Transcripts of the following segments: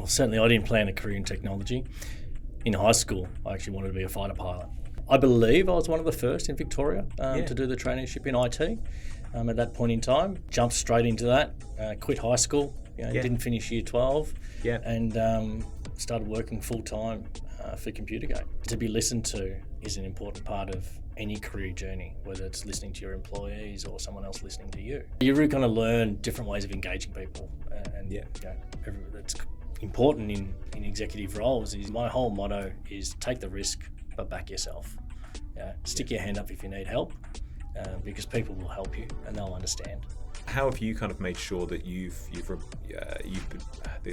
Well, certainly I didn't plan a career in technology. In high school, I actually wanted to be a fighter pilot. I believe I was one of the first in Victoria to do the traineeship in IT. At that point in time, jumped straight into that, quit high school, didn't finish year 12, and started working full-time for Computergate. To be listened to is an important part of any career journey, whether it's listening to your employees or someone else listening to you. You're really going to learn different ways of engaging people, that's important in executive roles. My whole motto is take the risk, but back yourself. Stick your hand up if you need help, because people will help you and they'll understand. How have you kind of made sure that the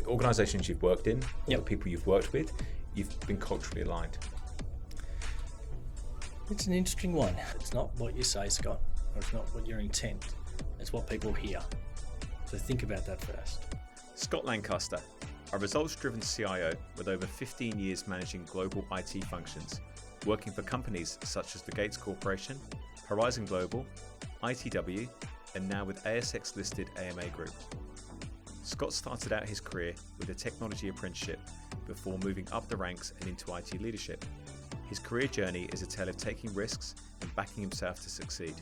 organisations you've worked in, or the people you've worked with, you've been culturally aligned? It's an interesting one. It's not what you say, Scott, or it's not what your intent. It's what people hear. So think about that first. Scott Lancaster, a results-driven CIO with over 15 years managing global IT functions, working for companies such as the Gates Corporation, Horizon Global, ITW, and now with ASX-listed AMA Group. Scott started out his career with a technology apprenticeship before moving up the ranks and into IT leadership. His career journey is a tale of taking risks and backing himself to succeed.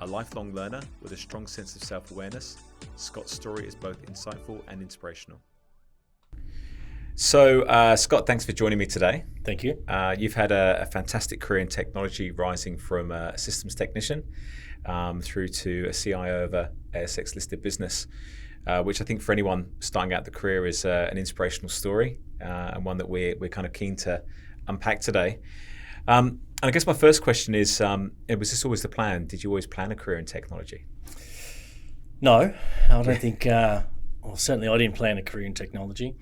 A lifelong learner with a strong sense of self-awareness, Scott's story is both insightful and inspirational. So, Scott, thanks for joining me today. Thank you. You've had a fantastic career in technology, rising from a systems technician through to a CIO of a ASX-listed business, which I think for anyone starting out the career is an inspirational story and one that we're kind of keen to unpack today. And I guess my first question is, was this always the plan? Did you always plan a career in technology? No, I don't think, certainly I didn't plan a career in technology.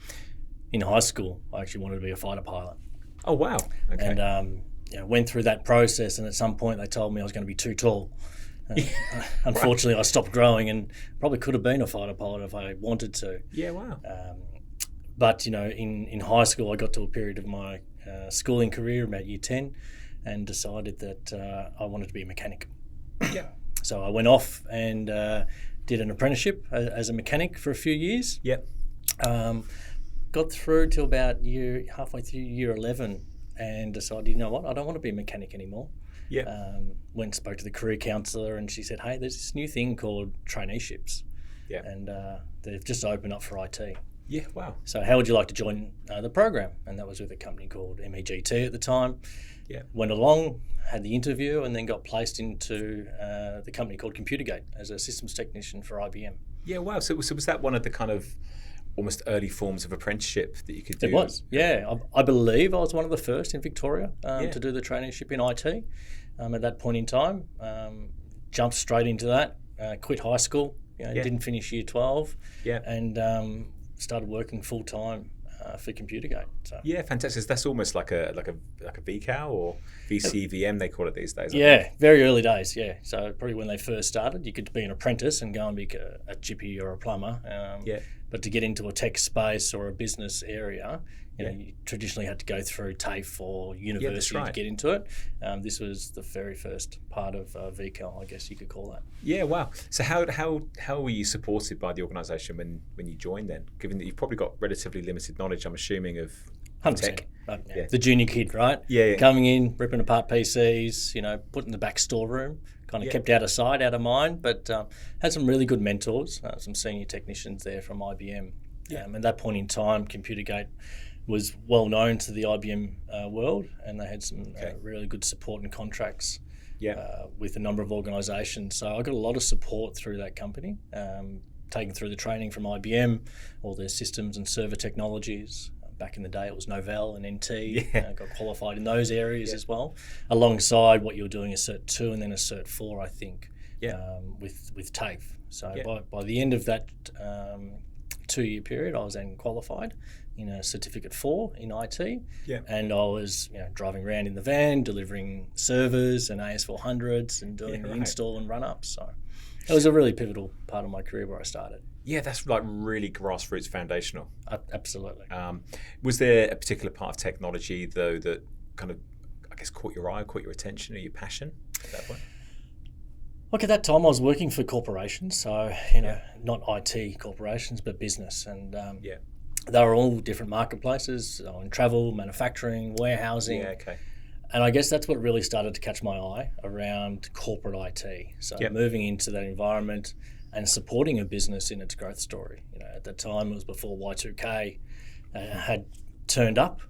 In high school, I actually wanted to be a fighter pilot. Oh, wow. Okay. And went through that process, and at some point they told me I was going to be too tall. Unfortunately, I stopped growing and probably could have been a fighter pilot if I wanted to. Yeah, wow. But, in high school, I got to a period of my schooling career, about year 10, and decided that I wanted to be a mechanic. Yeah. So I went off and did an apprenticeship as a mechanic for a few years. Yep. Got through to about halfway through year 11 and decided, you know what, I don't want to be a mechanic anymore. Yeah. Went and spoke to the career counsellor and she said, hey, there's this new thing called traineeships. Yeah. And they've just opened up for IT. Yeah, wow. So how would you like to join the program? And that was with a company called MEGT at the time. Yeah. Went along, had the interview, and then got placed into the company called Computergate as a systems technician for IBM. Yeah, wow. So was that one of the kind of almost early forms of apprenticeship that you could do? It was, yeah. I believe I was one of the first in Victoria to do the traineeship in IT. At that point in time, jumped straight into that, quit high school, didn't finish year 12, and started working full-time for Computergate. So. Yeah, fantastic. That's almost like a VCAL or VCVM, they call it these days. Yeah, very early days, yeah. So probably when they first started, you could be an apprentice and go and be a chippy or a plumber. But to get into a tech space or a business area, you traditionally had to go through TAFE or university to get into it. This was the very first part of VCAL, I guess you could call that. Yeah, wow. So how were you supported by the organisation when you joined then? Given that you've probably got relatively limited knowledge, I'm assuming, of 100%. Tech. The junior kid, right? Yeah. Coming in, ripping apart PCs, put in the back storeroom, kind of kept out of sight, out of mind, but had some really good mentors, some senior technicians there from IBM. At that point in time, Computergate was well known to the IBM world, and they had some really good support and contracts with a number of organisations. So I got a lot of support through that company, taken through the training from IBM, all their systems and server technologies. Back in the day, it was Novell and NT. Got qualified in those areas as well, alongside what you were doing a Cert 2 and then a Cert 4, I think, with TAFE. So by the end of that 2-year period, I was then qualified in a Certificate 4 in IT. And I was driving around in the van, delivering servers and AS400s and doing the install and run-ups. So it was a really pivotal part of my career where I started. Yeah, that's like really grassroots foundational. Absolutely. Was there a particular part of technology, though, that kind of, I guess, caught your eye, caught your attention, or your passion at that point? Look, at that time I was working for corporations, so, not IT corporations, but business. And they were all different marketplaces in travel, manufacturing, warehousing. Yeah, okay. And I guess that's what really started to catch my eye around corporate IT. So moving into that environment and supporting a business in its growth story. At the time, it was before Y2K had turned up.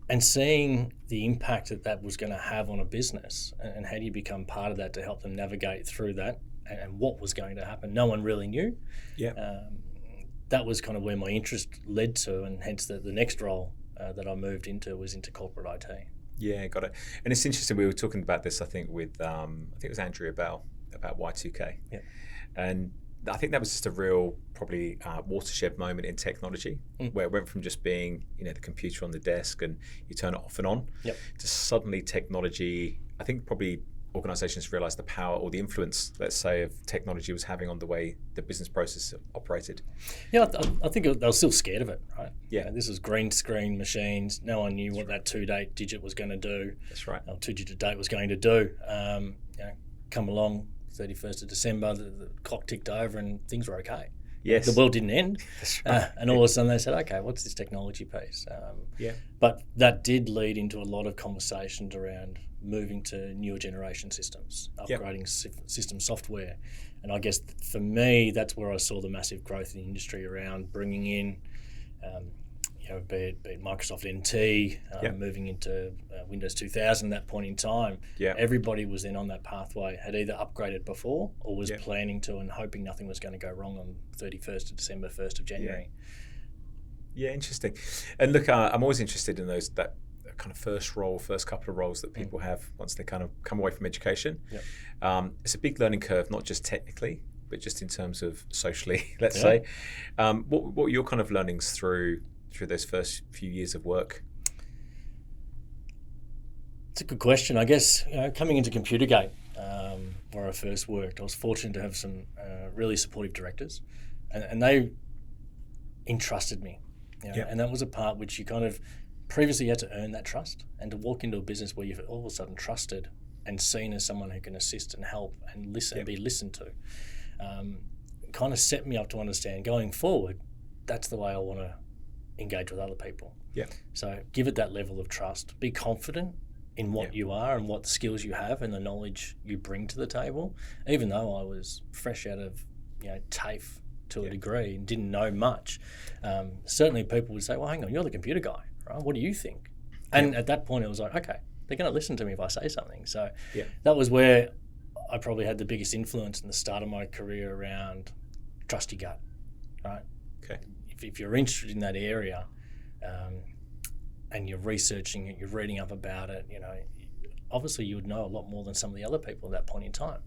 And seeing the impact that was going to have on a business, and how do you become part of that to help them navigate through that, and what was going to happen. No one really knew. That was kind of where my interest led to, and hence the next role that I moved into was into corporate IT. Yeah, got it. And it's interesting, we were talking about this, I think, with, I think it was Andrea Bell, about Y2K. Yeah. And I think that was just a real, probably watershed moment in technology, where it went from just being, the computer on the desk and you turn it off and on, to suddenly technology. I think probably organizations realized the power or the influence, let's say, of technology was having on the way the business process operated. Yeah, I think they were still scared of it, right? Yeah. This was green screen machines. No one knew what that 2-digit was going to do. That's right. 2-digit date was going to do. Come along, 31st of December, the clock ticked over and things were okay. Yes. The world didn't end. That's right. And all of a sudden they said, okay, what's this technology piece? But that did lead into a lot of conversations around moving to newer generation systems, upgrading system software. And I guess for me, that's where I saw the massive growth in the industry around bringing in, be it Microsoft NT, moving into Windows 2000 at that point in time. Everybody was then on that pathway, had either upgraded before or was planning to, and hoping nothing was going to go wrong on 31st of December, 1st of January. Yeah, interesting. And look, I'm always interested in that kind of first couple of roles that people have once they kind of come away from education. It's a big learning curve, not just technically, but just in terms of socially, let's say. What were your kind of learnings through those first few years of work? It's a good question. I guess coming into Computergate, where I first worked, I was fortunate to have some really supportive directors, and they entrusted me. And that was a part which you kind of previously had to earn that trust, and to walk into a business where you've all of a sudden trusted and seen as someone who can assist and help and listen and be listened to, kind of set me up to understand going forward, that's the way I want to engage with other people. So give it that level of trust, be confident in what you are and what skills you have and the knowledge you bring to the table. Even though I was fresh out of TAFE to a degree and didn't know much, certainly people would say, well, hang on, you're the computer guy, right? What do you think? And at that point it was like, okay, they're going to listen to me if I say something. So that was where I probably had the biggest influence in the start of my career around trust your gut, right? Okay. If you're interested in that area, and you're researching it, you're reading up about it, obviously you would know a lot more than some of the other people at that point in time.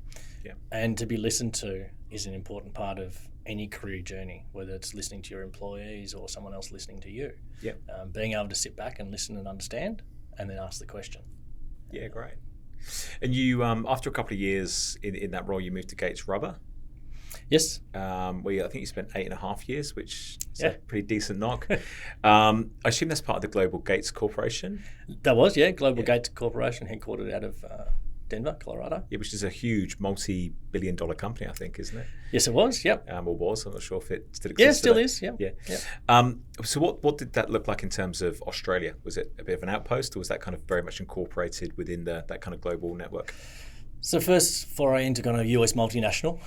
And to be listened to is an important part of any career journey, whether it's listening to your employees or someone else listening to you. Being able to sit back and listen and understand, and then ask the question. Yeah, great. And you, after a couple of years in that role, you moved to Gates Rubber. Yes. I think you spent 8.5 years, which is a pretty decent knock. I assume that's part of the Global Gates Corporation? That was, Global Gates Corporation, headquartered out of Denver, Colorado. Yeah, which is a huge multi-billion-dollar company, I think, isn't it? Yes, it was, or was. I'm not sure if it still exists. Yeah, it still is, So what did that look like in terms of Australia? Was it a bit of an outpost, or was that kind of very much incorporated within that kind of global network? So first foray into kind of US multinational.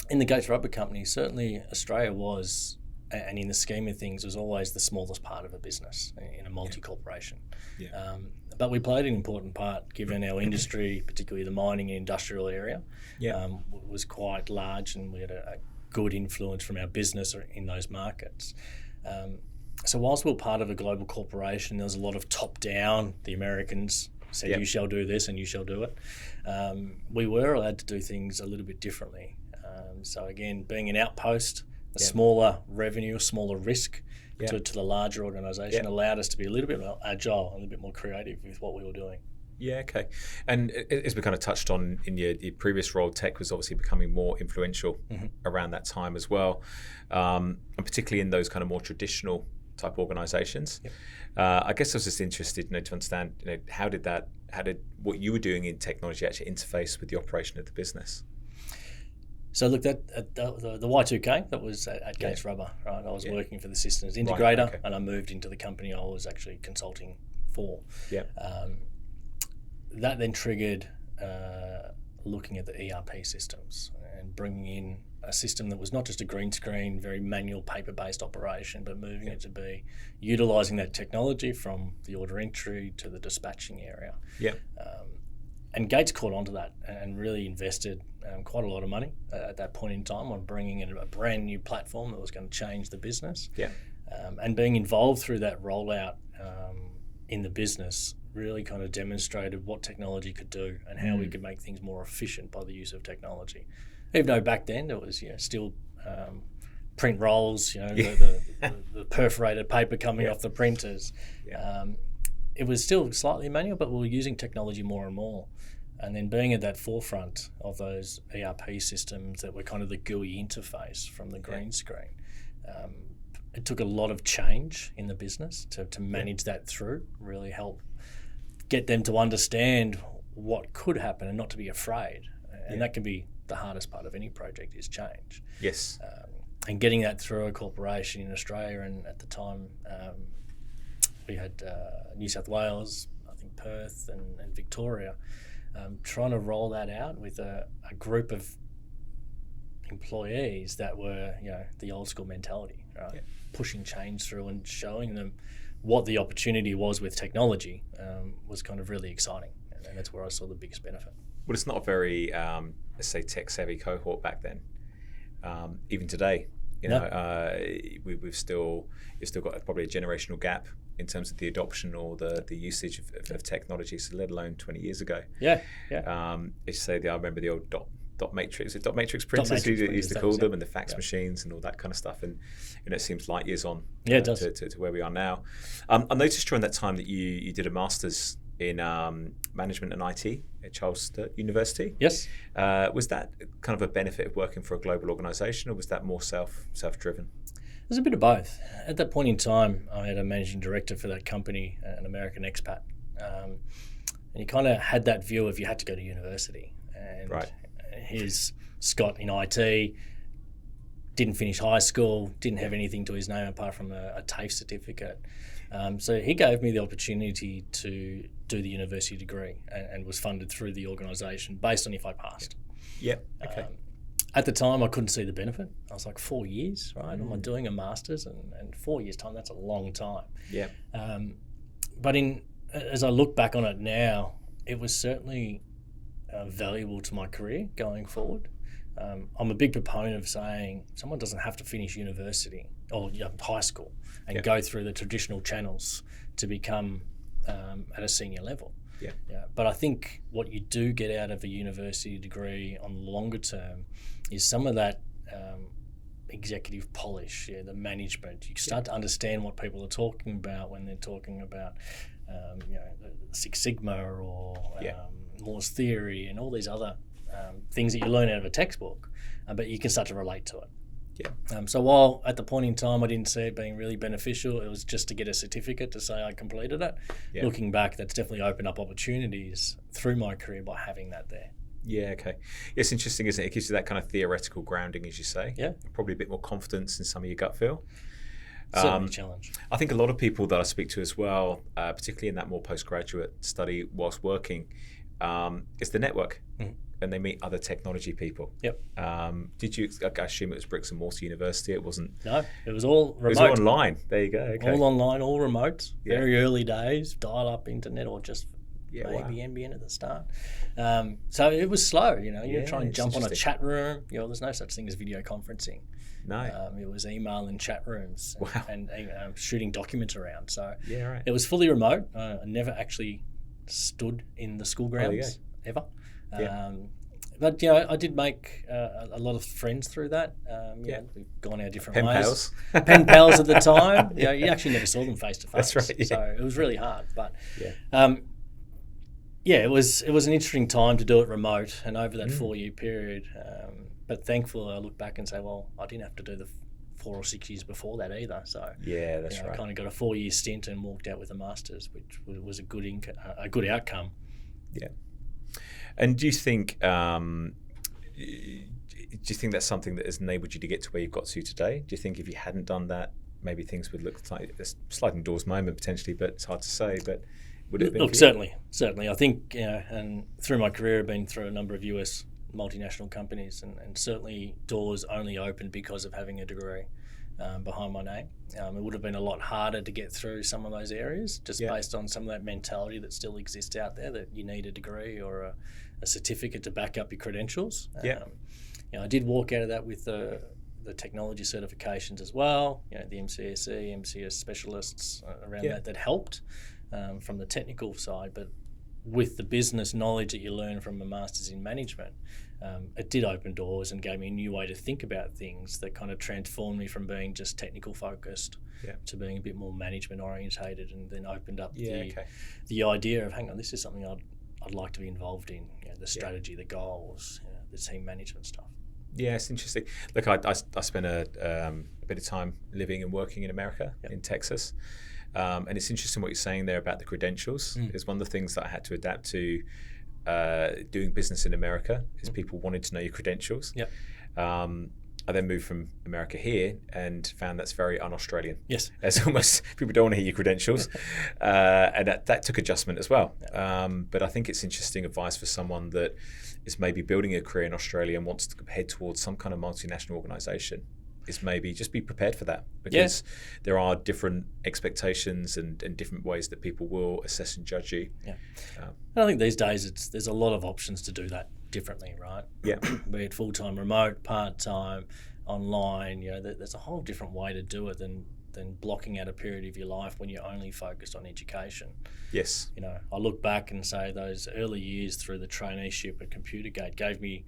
In the Gates Rubber Company, certainly Australia was, and in the scheme of things, was always the smallest part of a business in a multi-corporation. But we played an important part, given our industry, particularly the mining and industrial area, was quite large, and we had a good influence from our business in those markets. So whilst we were part of a global corporation, there was a lot of top-down. The Americans said, you shall do this and you shall do it. We were allowed to do things a little bit differently. So again, being an outpost, a smaller revenue, a smaller risk to the larger organisation allowed us to be a little bit more agile, a little bit more creative with what we were doing. Yeah, okay. And as we kind of touched on in your previous role, tech was obviously becoming more influential around that time as well, and particularly in those kind of more traditional type organisations. I guess I was just interested, to understand, how did what you were doing in technology actually interface with the operation of the business? So look, the Y2K, that was at Gates Rubber, right? I was working for the systems integrator, and I moved into the company I was actually consulting for. Yeah. That then triggered looking at the ERP systems and bringing in a system that was not just a green screen, very manual, paper-based operation, but moving it to be utilising that technology from the order entry to the dispatching area. Yeah. And Gates caught onto that and really invested quite a lot of money at that point in time on bringing in a brand new platform that was going to change the business. Yeah. And being involved through that rollout in the business really kind of demonstrated what technology could do and how we could make things more efficient by the use of technology. Even though back then there was still print rolls, the perforated paper coming off the printers. Yeah. It was still slightly manual, but we were using technology more and more. And then being at that forefront of those ERP systems that were kind of the GUI interface from the green screen, it took a lot of change in the business to manage that through, really help get them to understand what could happen and not to be afraid. And that can be the hardest part of any project, is change. Yes. And getting that through a corporation in Australia, and at the time we had New South Wales, I think Perth and Victoria, trying to roll that out with a group of employees that were, the old school mentality, right? Yeah. Pushing change through and showing them what the opportunity was with technology was kind of really exciting. And that's where I saw the biggest benefit. Well, it's not a very, let's say, tech-savvy cohort back then. Even today, you've still got probably a generational gap in terms of the adoption or the usage of technology, so let alone 20 years ago. Yeah. I remember the old dot matrix printers, you used to call them, and the fax machines and all that kind of stuff, and it seems light years on it does. To where we are now. I noticed during that time that you did a master's in management and IT at Charles Sturt University. Yes. Was that kind of a benefit of working for a global organisation, or was that more self-driven? There's a bit of both. At that point in time, I had a managing director for that company, an American expat, and he kind of had that view of you had to go to university. And his Scott in IT didn't finish high school, didn't have anything to his name apart from a TAFE certificate. So he gave me the opportunity to do the university degree and was funded through the organisation based on if I passed. Yep. Okay. At the time, I couldn't see the benefit. I was like, 4 years, right? Am I doing a master's? And 4 years' time, that's a long time. Yeah. But as I look back on it now, it was certainly valuable to my career going forward. I'm a big proponent of saying someone doesn't have to finish university or high school and go through the traditional channels to become at a senior level. Yeah. But I think what you do get out of a university degree on the longer term is some of that executive polish, the management. You start to understand what people are talking about when they're talking about Six Sigma or Moore's theory and all these other things that you learn out of a textbook, but you can start to relate to it. Yeah. So while at the point in time I didn't see it being really beneficial, it was just to get a certificate to say I completed it. Yeah. Looking back, that's definitely opened up opportunities through my career by having that there. Yeah, okay. It's interesting, isn't it? It gives you that kind of theoretical grounding, as you say. Yeah. Probably a bit more confidence in some of your gut feel. Certainly a challenge. I think a lot of people that I speak to as well, particularly in that more postgraduate study whilst working, is the network. Mm. And they meet other technology people. Yep. Did you? I assume it was bricks and mortar university. It wasn't. No, it was all remote. It was all online. There you go. Okay. All online, all remote. Yeah. Very early days, dial-up internet, or just maybe NBN at the start. So it was slow. You try and jump on a chat room. There's no such thing as video conferencing. No. It was email and chat rooms. Wow. And shooting documents around. So right. It was fully remote. I never actually stood in the school grounds ever. Yeah. But I did make a lot of friends through that. We've gone our different ways. Pen pals at the time. You actually never saw them face to face. That's right. Yeah. So it was really hard. But it was an interesting time to do it remote and over that 4-year period. But thankfully, I look back and say, well, I didn't have to do the 4 or 6 years before that either. So that's right. I kind of got a 4-year stint and walked out with a master's, which was a good outcome. Yeah. And do you think you think that's something that has enabled you to get to where you've got to today? Do you think if you hadn't done that, maybe things would look like a sliding doors moment potentially, but it's hard to say, but would it have been? Look, certainly. I think, and through my career, I've been through a number of US multinational companies, and certainly doors only opened because of having a degree behind my name. It would have been a lot harder to get through some of those areas just based on some of that mentality that still exists out there, that you need a degree or a certificate to back up your credentials. I did walk out of that with the technology certifications as well, the MCSE, MCS specialists around that helped from the technical side, but with the business knowledge that you learn from a master's in management, it did open doors and gave me a new way to think about things that kind of transformed me from being just technical focused to being a bit more management orientated, and then opened up the idea of, hang on, this is something I'd like to be involved in, the strategy, the goals, the team management stuff. Yeah, it's interesting. Look, I spent a bit of time living and working in America, in Texas. And it's interesting what you're saying there about the credentials. It's one of the things that I had to adapt to doing business in America is people wanted to know your credentials. I then moved from America here and found that's very un-Australian. Yes. As almost people don't want to hear your credentials. And that took adjustment as well. But I think it's interesting advice for someone that is maybe building a career in Australia and wants to head towards some kind of multinational organisation. Is maybe just be prepared for that, because there are different expectations and different ways that people will assess and judge you. And I think these days there's a lot of options to do that differently, right? Be it full-time remote, part-time, online, there's a whole different way to do it than blocking out a period of your life when you're only focused on education. Yes. I look back and say those early years through the traineeship at Computergate gave me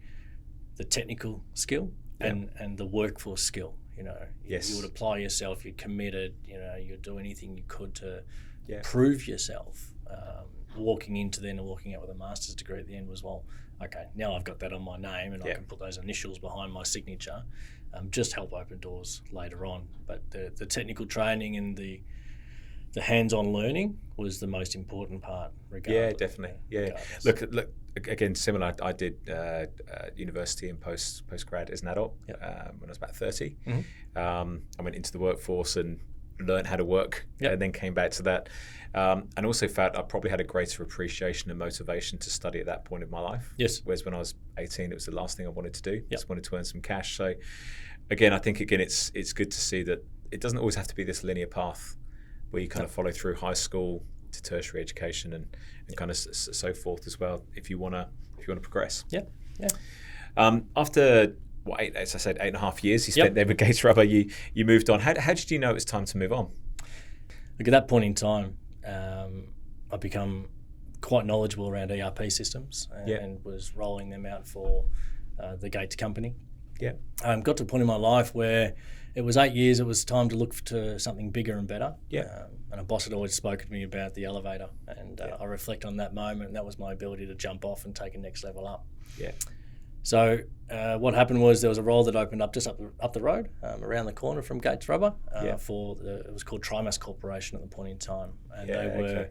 the technical skill and the workforce skill. You would apply yourself, you're committed, you'd do anything you could to prove yourself. Walking out with a master's degree at the end was, well, okay, now I've got that on my name and I can put those initials behind my signature, just help open doors later on. But the technical training and the hands-on learning was the most important part, regardless. Yeah, definitely. Look, again, similar. I did university and post-grad as an adult when I was about 30. I went into the workforce and learned how to work and then came back to that. And also felt I probably had a greater appreciation and motivation to study at that point in my life. Yes. Whereas when I was 18, it was the last thing I wanted to do. Just wanted to earn some cash. So again, I think it's good to see that it doesn't always have to be this linear path where you kind of follow through high school to tertiary education and kind of so forth as well, if you want to progress. After as I said, 8.5 years you spent there with Gates Rubber, you moved on. How did you know it was time to move on? Look, at that point in time, I've become quite knowledgeable around ERP systems and was rolling them out for the Gates company. Got to a point in my life where it was 8 years, it was time to look to something bigger and better. And a boss had always spoken to me about the elevator, and I reflect on that moment, and that was my ability to jump off and take a next level up. So what happened was there was a role that opened up just up the road, around the corner from Gates Rubber, it was called Trimas Corporation at the point in time, and they were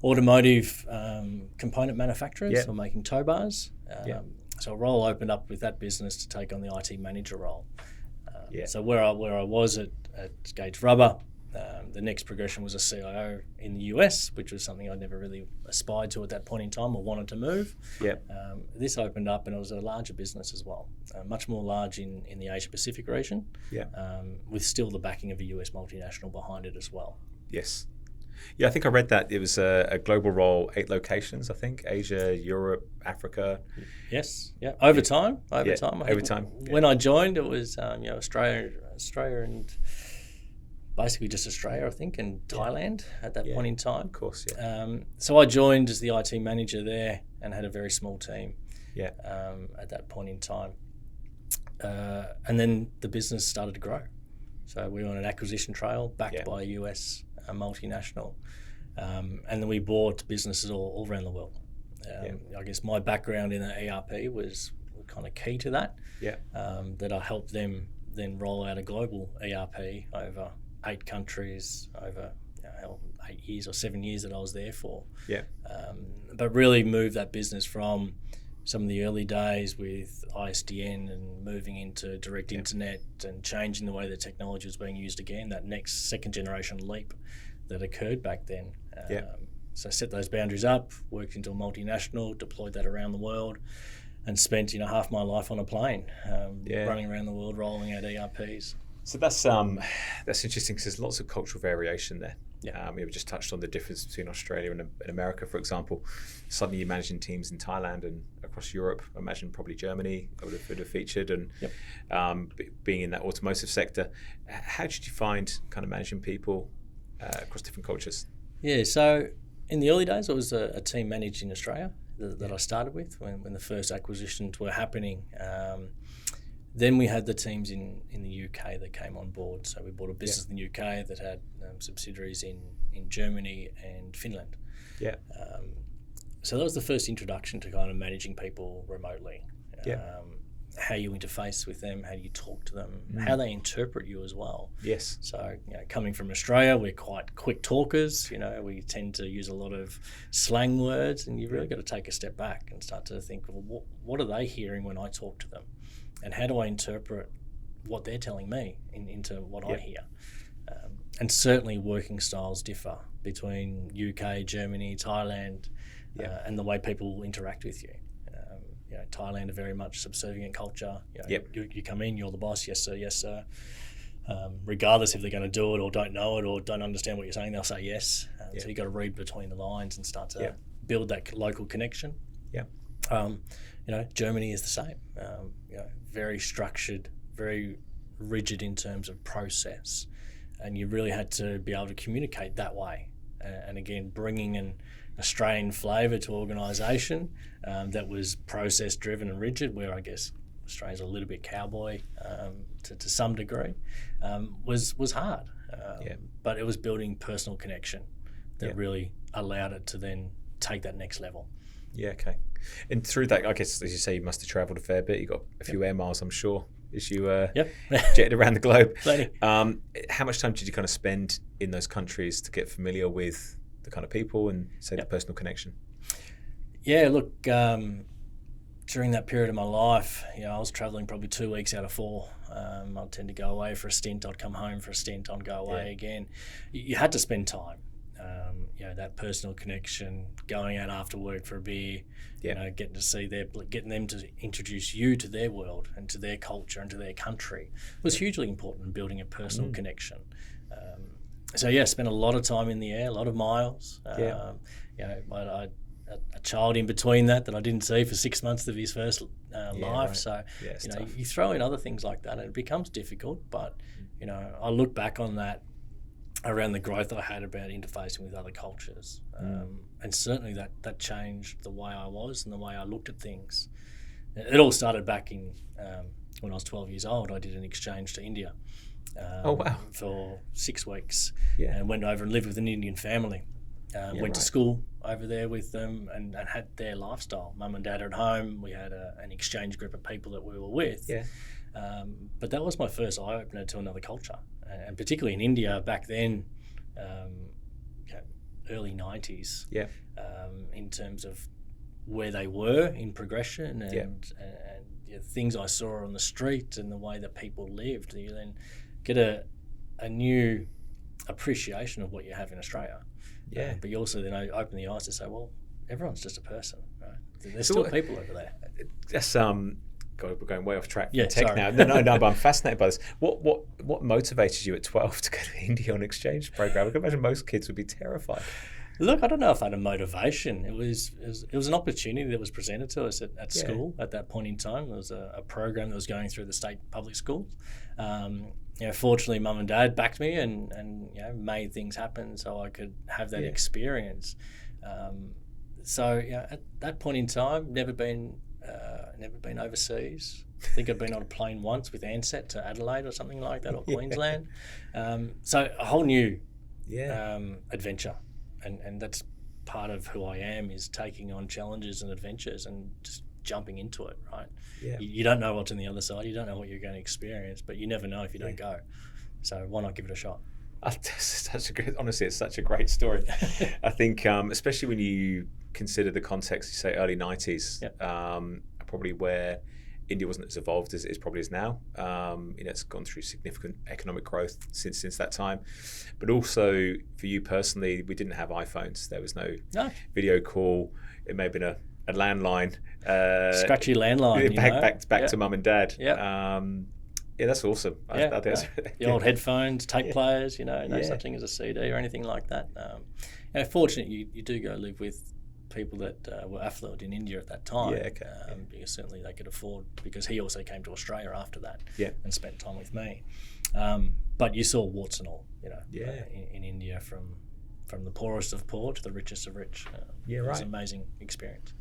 automotive component manufacturers or making tow bars. So a role opened up with that business to take on the IT manager role. So where I was at Gates Rubber, the next progression was a CIO in the US, which was something I'd never really aspired to at that point in time or wanted to move. This opened up, and it was a larger business as well, much more large in the Asia Pacific region, with still the backing of a US multinational behind it as well. I think I read that it was a global role, 8 locations, I think, Asia, Europe, Africa. Over time. When I joined, it was Australia and basically just Australia, I think, and Thailand at that point in time. Of course, So I joined as the IT manager there and had a very small team at that point in time. And then the business started to grow. So we were on an acquisition trail backed by a US multinational. And then we bought businesses all around the world. I guess my background in the ERP was kind of key to that, that I helped them then roll out a global ERP over 8 countries over 8 years or 7 years that I was there for. But really moved that business from some of the early days with ISDN and moving into direct internet and changing the way the technology was being used again, that next second generation leap that occurred back then. So set those boundaries up, worked into a multinational, deployed that around the world, and spent half my life on a plane, running around the world, rolling out ERPs. So that's interesting because there's lots of cultural variation there. We just touched on the difference between Australia and America, for example. Suddenly you're managing teams in Thailand and across Europe. I imagine probably Germany would have featured, and being in that automotive sector. How did you find kind of managing people across different cultures? Yeah, so in the early days, I was a team managed in Australia that I started with when the first acquisitions were happening. Then we had the teams in the UK that came on board. So we bought a business in the UK that had subsidiaries in Germany and Finland. So that was the first introduction to kind of managing people remotely. How you interface with them, how you talk to them, how they interpret you as well. Yes. So coming from Australia, we're quite quick talkers. We tend to use a lot of slang words, and you've really got to take a step back and start to think, well, what are they hearing when I talk to them? And how do I interpret what they're telling me into what I hear? And certainly working styles differ between UK, Germany, Thailand, and the way people interact with you. Thailand are very much subservient culture. You come in, you're the boss, yes sir, yes sir. Regardless if they're going to do it or don't know it or don't understand what you're saying, they'll say yes. So you've got to read between the lines and start to build that local connection. Germany is the same. Very structured, very rigid in terms of process, and you really had to be able to communicate that way. And again, bringing an Australian flavour to organisation that was process driven and rigid, where I guess Australia's a little bit cowboy to some degree, was hard. But it was building personal connection that really allowed it to then take that next level. Yeah, okay. And through that, I guess, as you say, you must have travelled a fair bit. You got a few air miles, I'm sure, as you jetted around the globe. How much time did you kind of spend in those countries to get familiar with the kind of people and, say, the personal connection? Yeah, look, during that period of my life, I was travelling probably 2 weeks out of 4. I'd tend to go away for a stint. I'd come home for a stint. I'd go away again. You had to spend time. That personal connection, going out after work for a beer, getting to see getting them to introduce you to their world and to their culture and to their country was hugely important in building a personal connection. Spent a lot of time in the air, a lot of miles. I had a child in between that I didn't see for 6 months of his first life. Right. So, you throw in other things like that and it becomes difficult. But, I look back on that around the growth I had about interfacing with other cultures. And certainly that changed the way I was and the way I looked at things. It all started back in when I was 12 years old. I did an exchange to India for 6 weeks and went over and lived with an Indian family. Went to school over there with them and had their lifestyle. Mum and dad are at home. We had an exchange group of people that we were with. But that was my first eye-opener to another culture. And particularly in India back then, early 90s, in terms of where they were in progression and things I saw on the street and the way that people lived. You then get a new appreciation of what you have in Australia. But you also then open the eyes to say, well, everyone's just a person, right? There's still people over there. That's God, we're going way off track from tech now. No, but I'm fascinated by this. What motivated you at 12 to go to India on an exchange program? I can imagine most kids would be terrified. Look, I don't know if I had a motivation. It was an opportunity that was presented to us at school at that point in time. There was a program that was going through the state public schools. Fortunately, Mum and Dad backed me and made things happen so I could have that experience. At that point in time, never been overseas. I think I'd been on a plane once with Ansett to Adelaide or something like that, or Queensland. So a whole new adventure, and that's part of who I am, is taking on challenges and adventures and just jumping into it, right? You don't know what's on the other side. You don't know what you're going to experience, but you never know if you don't go. So why not give it a shot? Honestly, it's such a great story. I think, especially when you consider the context, you say early 90s, probably where India wasn't as evolved as it probably is now. It's gone through significant economic growth since that time. But also for you personally, we didn't have iPhones. There was no video call. It may have been a landline. Scratchy landline. Back to mum and dad. Yeah, that's awesome. I think that's, the old headphones, tape players, no such thing as a CD or anything like that. And fortunately, you do go live with people that were affluent in India at that time. Because certainly they could afford, because he also came to Australia after that and spent time with me. But you saw warts and all, in India from the poorest of poor to the richest of rich. It was an amazing experience.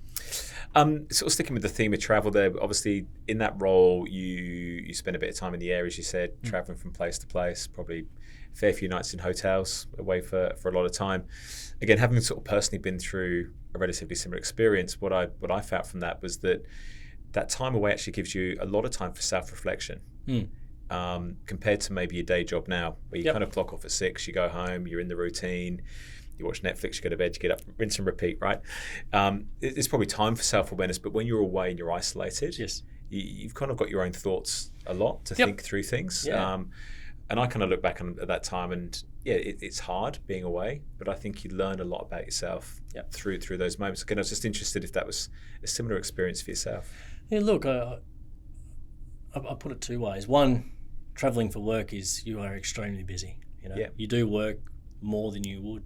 Sort of sticking with the theme of travel there, obviously in that role you spend a bit of time in the air, as you said, traveling from place to place, probably a fair few nights in hotels, away for a lot of time. Again, having sort of personally been through a relatively similar experience, what I found from that was that time away actually gives you a lot of time for self-reflection. Compared to maybe your day job now, where you kind of clock off at 6, you go home, you're in the routine, you watch Netflix, you go to bed, you get up, rinse and repeat, right? It's probably time for self-awareness, but when you're away and you're isolated, you've kind of got your own thoughts a lot to think through things. And I kind of look back at that time, and it's hard being away, but I think you learn a lot about yourself through those moments. Again, I was just interested if that was a similar experience for yourself. Yeah, look, I put it two ways. One, traveling for work is you are extremely busy. You do work more than you would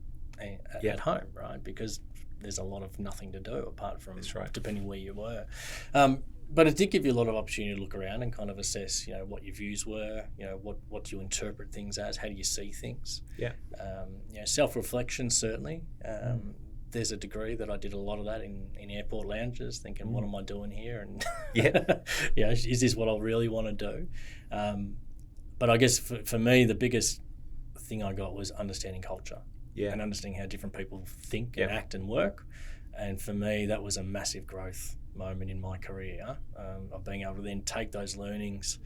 at home, right? Because there's a lot of nothing to do apart from depending where you were. But it did give you a lot of opportunity to look around and kind of assess, what your views were, what you interpret things as, how do you see things. Self-reflection, certainly. There's a degree that I did a lot of that in airport lounges, thinking, what am I doing here? And is this what I really want to do? But I guess for me, the biggest thing I got was understanding culture and understanding how different people think and act and work. And for me, that was a massive growth moment in my career, of being able to then take those learnings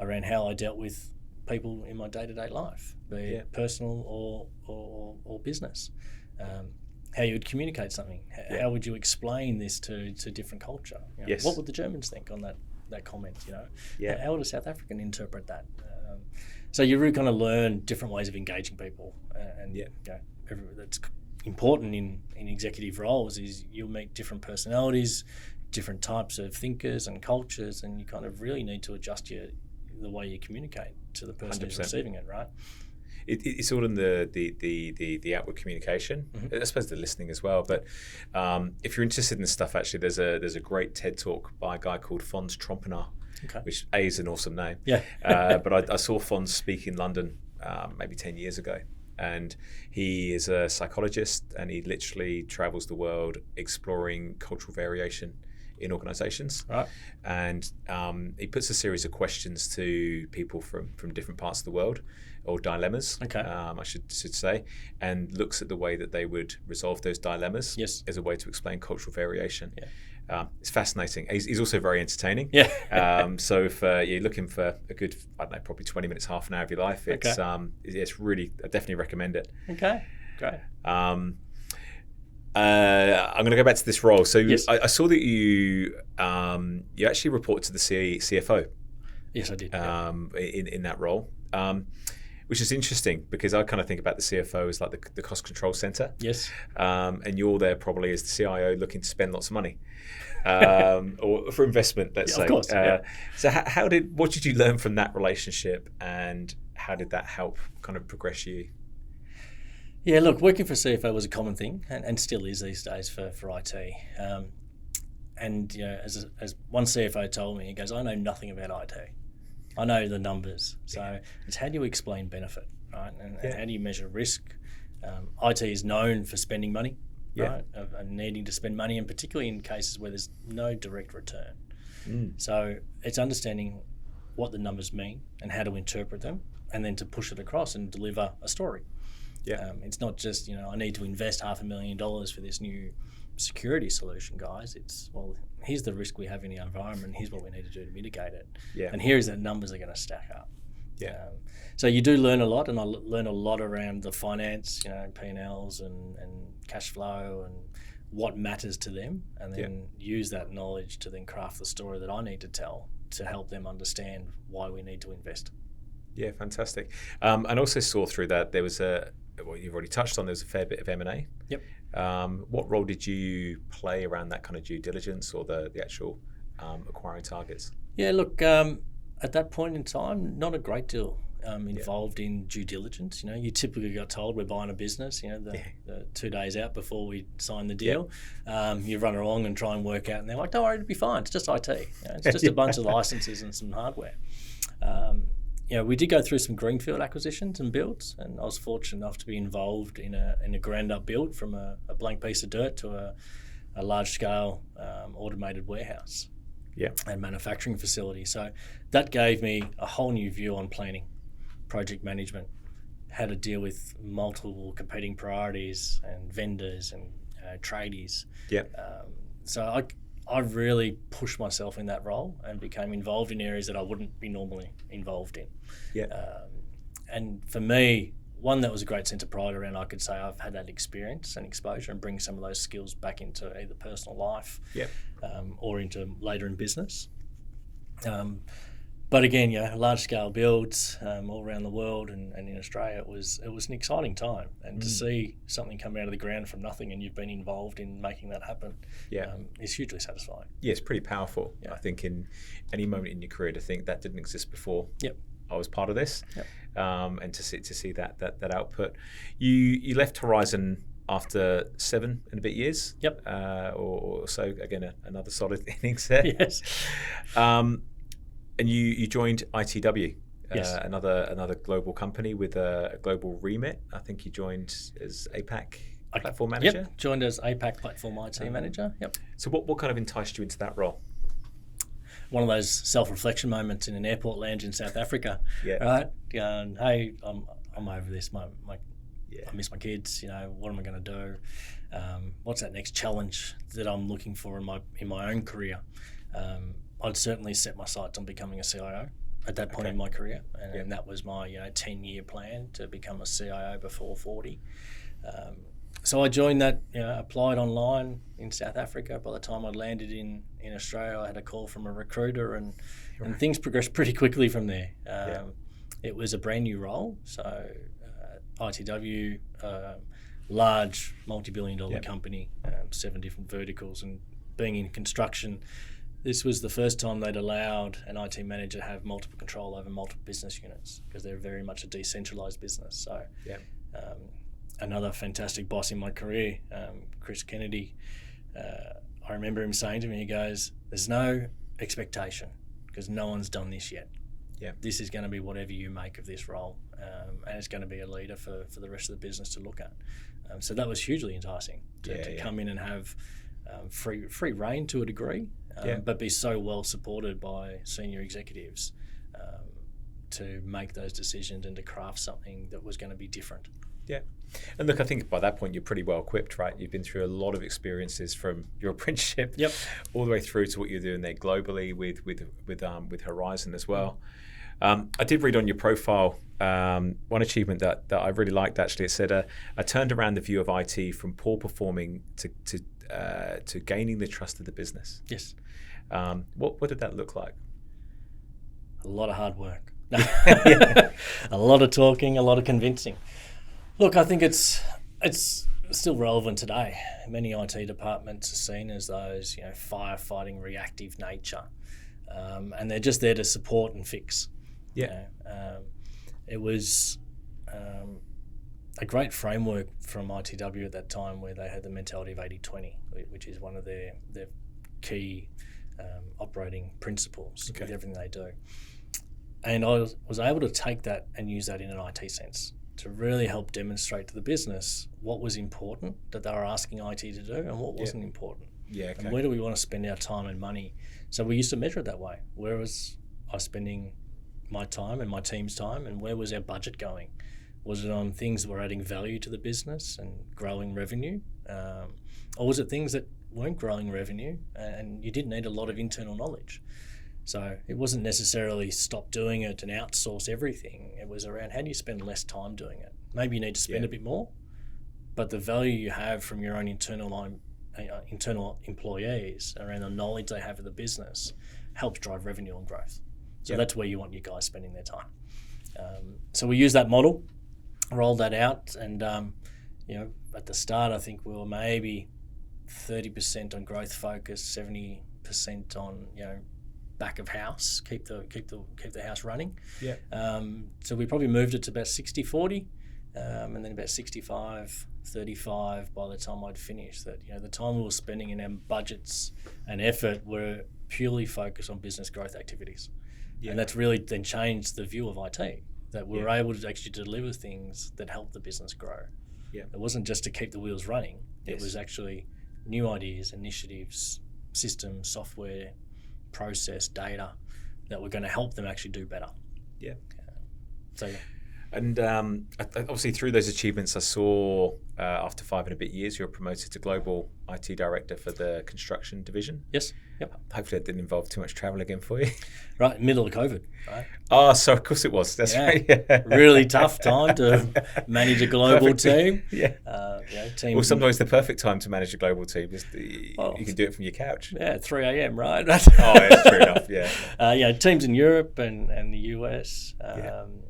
around how I dealt with people in my day-to-day life, be it personal or business. How you would communicate something. How would you explain this to different culture? What would the Germans think on that comment? How would a South African interpret that? So you really kind of learn different ways of engaging people, that's important in executive roles. Is you'll meet different personalities, different types of thinkers and cultures, and you kind of really need to adjust the way you communicate to the person 100%. Who's receiving it, right? It's all in the outward communication. I suppose the listening as well. But if you're interested in this stuff, actually, there's a great TED talk by a guy called Fons Trompenaar, which is an awesome name. But I saw Fons speak in London maybe 10 years ago. And he is a psychologist, and he literally travels the world exploring cultural variation in organizations. Right. And he puts a series of questions to people from different parts of the world, or dilemmas, I should say, and looks at the way that they would resolve those dilemmas as a way to explain cultural variation. It's fascinating. He's also very entertaining. So if you're looking for a good, probably 20 minutes, half an hour of your life, it's really, I definitely recommend it. Okay, great. I'm going to go back to this role. So I saw that you actually report to the CFO. Yes, I did. In that role, which is interesting because I kind of think about the CFO as like the cost control center. Yes. And you're there probably as the CIO looking to spend lots of money, or for investment, let's say. Of course. So what did you learn from that relationship, and how did that help kind of progress you? Yeah, look, working for CFO was a common thing, and still is these days for IT. And as one CFO told me, he goes, "I know nothing about IT. I know the numbers. So it's how do you explain benefit, right? And how do you measure risk? IT is known for spending money, right? And needing to spend money, and particularly in cases where there's no direct return. So it's understanding what the numbers mean and how to interpret them, and then to push it across and deliver a story. It's not just, I need to invest $500,000 for this new security solution, guys. It's, well, here's the risk we have in the environment, here's what we need to do to mitigate it. And here's the numbers are going to stack up. So you do learn a lot, and I learn a lot around the finance, P&Ls and cash flow, and what matters to them, and then use that knowledge to then craft the story that I need to tell to help them understand why we need to invest. Yeah, fantastic. And also saw through that there was you've already touched on, there was a fair bit of M&A. Yep. What role did you play around that kind of due diligence or the actual acquiring targets? Yeah, look, at that point in time, not a great deal involved in due diligence. You typically got told we're buying a business, the 2 days out before we sign the deal. You run along and try and work out, and they're like, don't worry, it'll be fine. It's just IT. It's just a bunch of licenses and some hardware. We did go through some greenfield acquisitions and builds, and I was fortunate enough to be involved in a ground up build from a blank piece of dirt to a large scale automated warehouse and manufacturing facility. So that gave me a whole new view on planning, project management, how to deal with multiple competing priorities and vendors and tradies. So I really pushed myself in that role and became involved in areas that I wouldn't be normally involved in. And for me, one that was a great sense of pride around, I could say I've had that experience and exposure and bring some of those skills back into either personal life or into later in business. But again, large scale builds all around the world and in Australia, it was an exciting time. And to see something come out of the ground from nothing and you've been involved in making that happen is hugely satisfying. Yeah, it's pretty powerful. I think in any moment in your career to think that didn't exist before. I was part of this, and to see that output. You left Horizon after 7 and a bit years. Or so. Again, another solid innings there. Yes. And you joined ITW, another global company with a global remit. I think you joined as APAC platform manager. Joined as APAC platform IT manager. So what kind of enticed you into that role? One of those self-reflection moments in an airport lounge in South Africa. Right? Going, hey, I'm over this. I miss my kids. What am I going to do? What's that next challenge that I'm looking for in my own career? I'd certainly set my sights on becoming a CIO at that point in my career, and that was my 10-year plan to become a CIO before 40. So I joined that, applied online in South Africa. By the time I'd landed in Australia, I had a call from a recruiter, and things progressed pretty quickly from there. It was a brand new role, so ITW, large multi-billion-dollar company, 7 different verticals, and being in construction, this was the first time they'd allowed an IT manager to have multiple control over multiple business units, because they're very much a decentralized business. So another fantastic boss in my career, Chris Kennedy, I remember him saying to me, he goes, there's no expectation because no one's done this yet. This is going to be whatever you make of this role, and it's going to be a leader for the rest of the business to look at. So that was hugely enticing to come in and have free reign to a degree, but be so well supported by senior executives to make those decisions and to craft something that was going to be different. And look, I think by that point you're pretty well equipped, right? You've been through a lot of experiences from your apprenticeship all the way through to what you're doing there globally with Horizon as well. I did read on your profile one achievement that I really liked. Actually, it said I turned around the view of IT from poor performing to gaining the trust of the business. Yes. What did that look like? A lot of hard work. A lot of talking, a lot of convincing. Look, I think it's still relevant today. Many IT departments are seen as those firefighting reactive nature, and they're just there to support and fix. It was a great framework from ITW at that time, where they had the mentality of 80-20, which is one of their key operating principles with everything they do. And I was able to take that and use that in an IT sense to really help demonstrate to the business what was important that they were asking IT to do and what wasn't important. And where do we want to spend our time and money? So we used to measure it that way. Where was I spending my time and my team's time, and where was our budget going? Was it on things that were adding value to the business and growing revenue? Or was it things that weren't growing revenue and you didn't need a lot of internal knowledge? So it wasn't necessarily stop doing it and outsource everything. It was around how do you spend less time doing it? Maybe you need to spend a bit more, but the value you have from your own internal internal employees, around the knowledge they have of the business, helps drive revenue and growth. So that's where you want your guys spending their time. So we use that model, rolled that out, and at the start I think we were maybe 30% on growth focus, 70% on back of house, keep the house running. Yeah. So we probably moved it to about 60-40, and then about 65-35 by the time I'd finished. That the time we were spending in our budgets and effort were purely focused on business growth activities. Yeah. And that's really then changed the view of IT, that we were able to actually deliver things that helped the business grow. Yeah. It wasn't just to keep the wheels running. It was actually new ideas, initiatives, systems, software, process, data that were going to help them actually do better. Yeah. So yeah. And obviously through those achievements, I saw after 5 and a bit years, you were promoted to Global IT Director for the construction division. Yes. Yep. Hopefully that didn't involve too much travel again for you. Right, middle of COVID, right? Oh, so of course it was. That's right. Yeah. Really tough time to manage a global team. Yeah. Team. Well, sometimes the perfect time to manage a global team is you can do it from your couch. Yeah, 3 a.m., right? Oh, yeah, true enough, yeah. Teams in Europe and the US and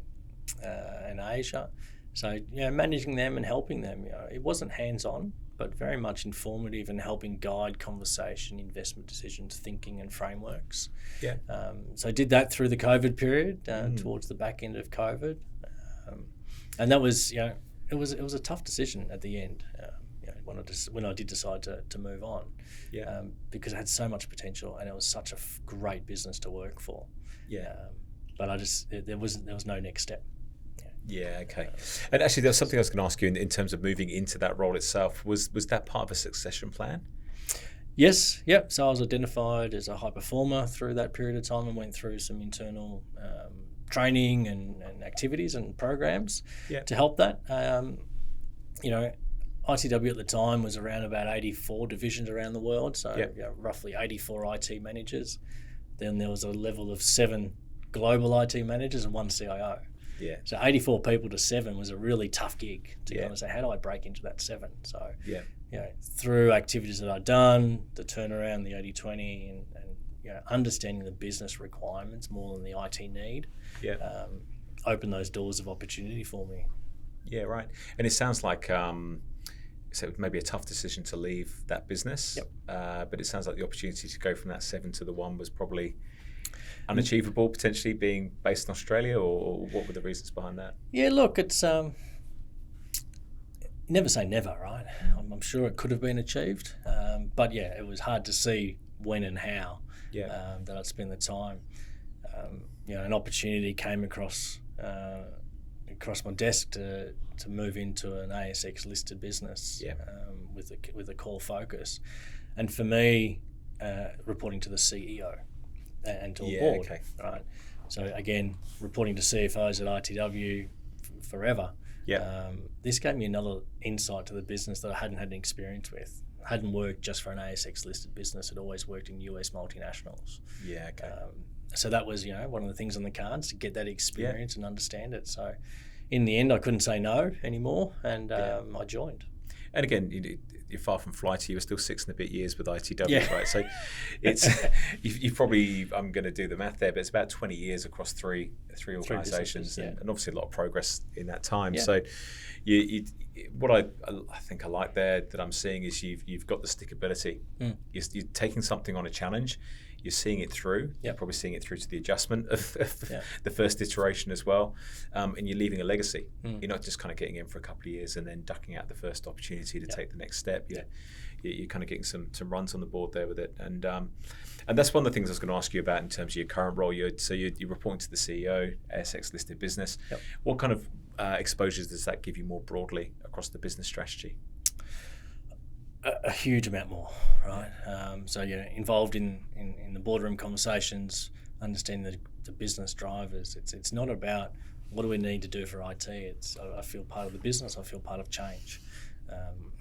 Asia. So, managing them and helping them, it wasn't hands-on, but very much informative and helping guide conversation, investment decisions, thinking and frameworks. Yeah. So I did that through the COVID period, towards the back end of COVID. And that was, it was a tough decision at the end, when I did decide to move on. Yeah. Because it had so much potential and it was such a great business to work for. Yeah. But there was no next step. Yeah, okay. And actually, there was something I was going to ask you in terms of moving into that role itself. Was that part of a succession plan? Yes, yep. So I was identified as a high performer through that period of time and went through some internal training and activities and programs to help that. ITW at the time was around about 84 divisions around the world, so roughly 84 IT managers. Then there was a level of 7 global IT managers and 1 CIO. Yeah. So 84 people to 7 was a really tough gig to kind of say, how do I break into that 7? So through activities that I'd done, the turnaround, the 80-20, and understanding the business requirements more than the IT need, opened those doors of opportunity for me. Yeah, right. And it sounds like so maybe a tough decision to leave that business, but it sounds like the opportunity to go from that 7 to the 1 was probably unachievable, potentially being based in Australia, or what were the reasons behind that? Yeah, look, it's never say never, right? I'm sure it could have been achieved, but it was hard to see when and how that I'd spend the time. An opportunity came across my desk to move into an ASX listed business with a core focus, and for me, reporting to the CEO. And to a board, right? So again, reporting to CFOs at ITW forever. This gave me another insight to the business that I hadn't had an experience with. I hadn't worked just for an ASX listed business. I'd always worked in US multinationals. So that was one of the things on the cards, to get that experience and understand it. So in the end, I couldn't say no anymore, and I joined. And again, you're far from flighty. You were still 6 and a bit years with ITW, right? So it's you've probably, I'm going to do the math there, but it's about 20 years across three organisations, and obviously a lot of progress in that time. So what I think I like there that I'm seeing is you've got the stickability. You're taking something on a challenge. You're seeing it through. You're probably seeing it through to the adjustment of the first iteration as well, and you're leaving a legacy. You're not just kind of getting in for a couple of years and then ducking out the first opportunity to take the next step. You're kind of getting some runs on the board there with it, and that's one of the things I was going to ask you about in terms of your current role. You're reporting to the CEO, ASX listed business. What kind of exposures does that give you more broadly across the business strategy? A huge amount more, right? So involved in the boardroom conversations, understanding the business drivers. It's not about what do we need to do for IT. It's I feel part of the business. I feel part of change.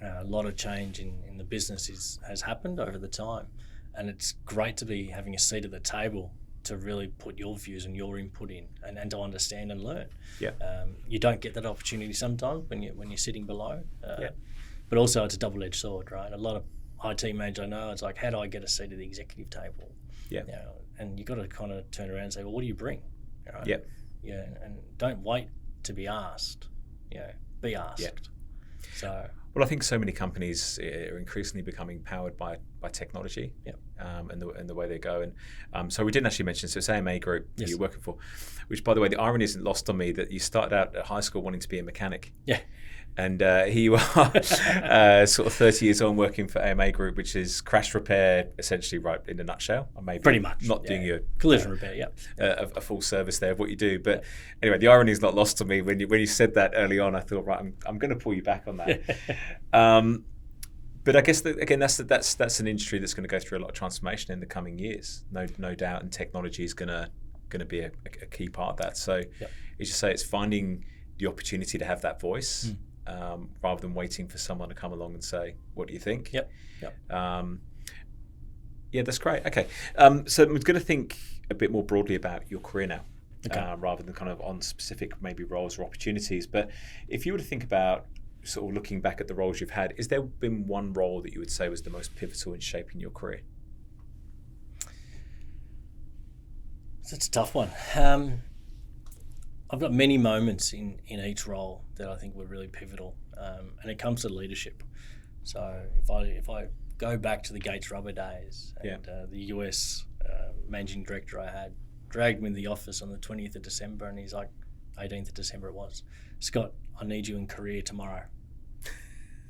A lot of change in the business has happened over the time, and it's great to be having a seat at the table to really put your views and your input in, and to understand and learn. You don't get that opportunity sometimes when you're sitting below. But also it's a double-edged sword, right? A lot of IT manager I know, it's like, how do I get a seat at the executive table? Yeah. You know, and you got to kind of turn around and say, well, what do you bring? You know? Yeah. Yeah, and don't wait to be asked. You know, be asked. Yeah. So. Well, I think so many companies are increasingly becoming powered by technology, Yep. And the way they go. And so we didn't actually mention, so it's AMA Group that Yes. you're working for, which, by the way, the irony isn't lost on me that you started out at high school wanting to be a mechanic. Yeah. And here you are, sort of 30 years on working for AMA Group, which is crash repair, essentially, right, in a nutshell. Or maybe Pretty much. Not doing your collision repair, yeah. A full service there of what you do. But anyway, the irony is not lost on me. When you said that early on, I thought, right, I'm going to pull you back on that. But I guess, again, that's an industry that's going to go through a lot of transformation in the coming years, no doubt, and technology is going to be a key part of that. So, as you say, it's finding the opportunity to have that voice. Rather than waiting for someone to come along and say, what do you think? Yep. Yeah, that's great. Okay. So I'm going to think a bit more broadly about your career now, rather than kind of on specific maybe roles or opportunities. But if you were to think about sort of looking back at the roles you've had, has there been one role that you would say was the most pivotal in shaping your career? That's a tough one. I've got many moments in each role that I think were really pivotal, and it comes to leadership. So if I go back to the Gates Rubber days, and the US managing director I had dragged me in the office on the 20th of December, and he's like, 18th of December it was, Scott, I need you in Korea tomorrow.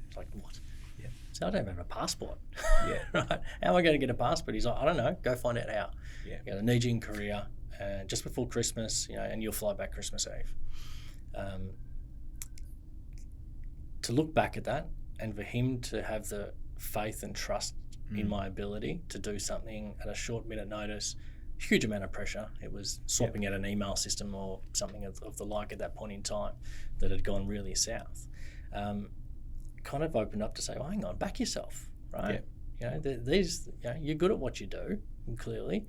It's like, what? Yeah. So I don't have a passport. Yeah. Right? How am I going to get a passport? He's like, I don't know. Go find out how. Yeah. I need you in Korea. Just before Christmas, and you'll fly back Christmas Eve. To look back at that, and for him to have the faith and trust in my ability to do something at a short minute notice, huge amount of pressure. It was swapping out an email system or something of the like at that point in time that had gone really south. Kind of opened up to say, well, hang on, back yourself, right? Yeah. You're good at what you do, clearly.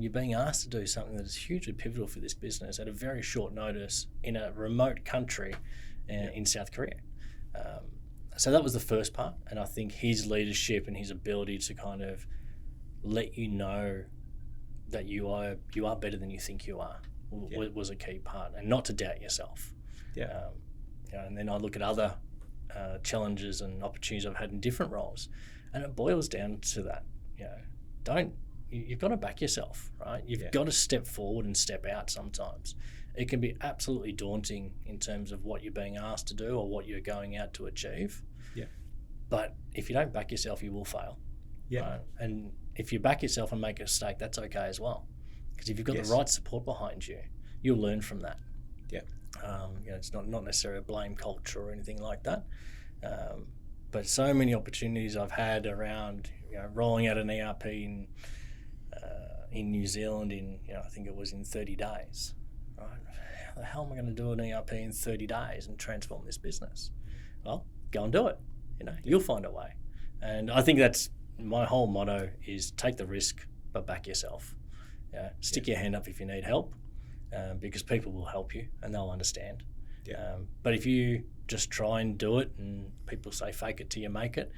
You're being asked to do something that is hugely pivotal for this business at a very short notice in a remote country in South Korea. So that was the first part, and I think his leadership and his ability to kind of let you know that you are better than you think you are was a key part, and not to doubt yourself. And then I look at other challenges and opportunities I've had in different roles, and it boils down to that. You've got to back yourself, right? You've got to step forward and step out sometimes. It can be absolutely daunting in terms of what you're being asked to do or what you're going out to achieve. But if you don't back yourself, you will fail. Right? And if you back yourself and make a mistake, that's okay as well. Because if you've got the right support behind you, you'll learn from that. It's not necessarily a blame culture or anything like that. But so many opportunities I've had around rolling out an ERP in New Zealand I think it was in 30 days. Right? How the hell am I going to do an ERP in 30 days and transform this business? Well, go and do it. You'll find a way. And I think that's my whole motto is take the risk, but back yourself. Stick your hand up if you need help, because people will help you and they'll understand. But if you just try and do it and people say fake it till you make it,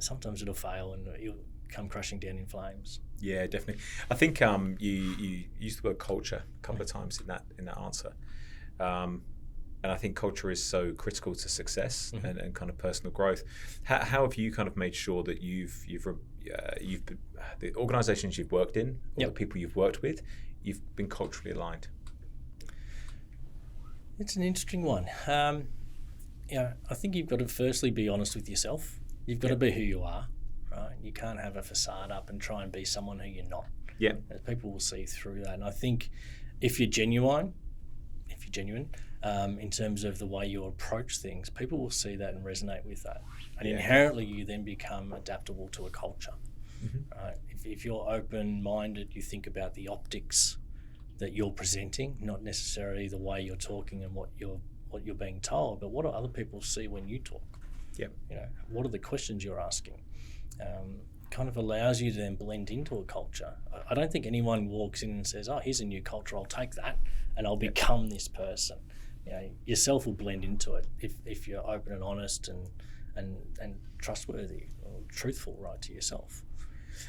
sometimes it'll fail and you'll come crashing down in flames. Yeah, definitely. I think you used the word culture a couple of times in that answer, and I think culture is so critical to success and kind of personal growth. How have you kind of made sure that you've the organisations you've worked in, or the people you've worked with, you've been culturally aligned? It's an interesting one. I think you've got to firstly be honest with yourself. You've got to be who you are. Right? You can't have a facade up and try and be someone who you're not. People will see through that. And I think if you're genuine, in terms of the way you approach things, people will see that and resonate with that. And inherently you then become adaptable to a culture. Right? If you're open-minded, you think about the optics that you're presenting, not necessarily the way you're talking and what you're being told, but what do other people see when you talk? What are the questions you're asking? Kind of allows you to then blend into a culture. I don't think anyone walks in and says, oh, here's a new culture, I'll take that and I'll become this person. Yourself will blend into it if you're open and honest and and trustworthy or truthful, right, to yourself.